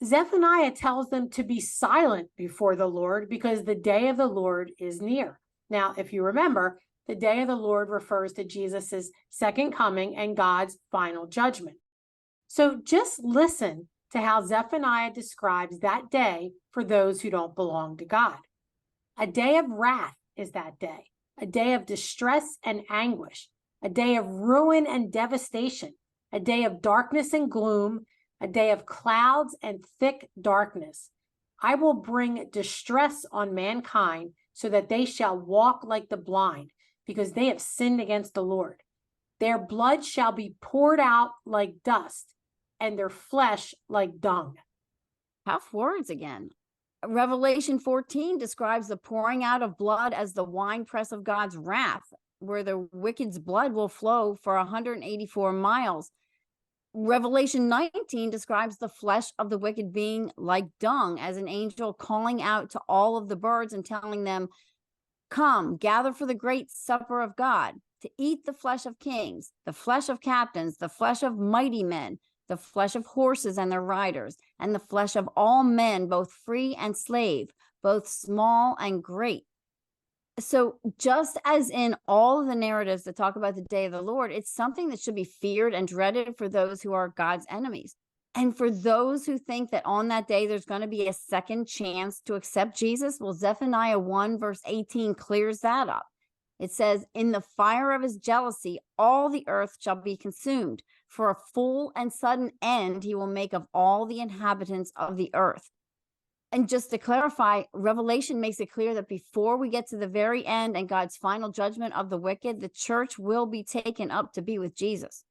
Zephaniah tells them to be silent before the Lord because the day of the Lord is near. Now, if you remember, the day of the Lord refers to Jesus's second coming and God's final judgment. So just listen to how Zephaniah describes that day for those who don't belong to God. A day of wrath is that day, a day of distress and anguish, a day of ruin and devastation, a day of darkness and gloom, a day of clouds and thick darkness. I will bring distress on mankind so that they shall walk like the blind, because they have sinned against the Lord. Their blood shall be poured out like dust, and their flesh like dung. Tough words again. Revelation 14 describes the pouring out of blood as the winepress of God's wrath, where the wicked's blood will flow for 184 miles. Revelation 19 describes the flesh of the wicked being like dung, as an angel calling out to all of the birds and telling them, "Come, gather for the great supper of God, to eat the flesh of kings, the flesh of captains, the flesh of mighty men, the flesh of horses and their riders, and the flesh of all men, both free and slave, both small and great." So just as in all of the narratives that talk about the day of the Lord, it's something that should be feared and dreaded for those who are God's enemies. And for those who think that on that day there's going to be a second chance to accept Jesus, well, Zephaniah 1 verse 18 clears that up. It says, "In the fire of his jealousy, all the earth shall be consumed. For a full and sudden end he will make of all the inhabitants of the earth." And just to clarify, Revelation makes it clear that before we get to the very end and God's final judgment of the wicked, the church will be taken up to be with Jesus.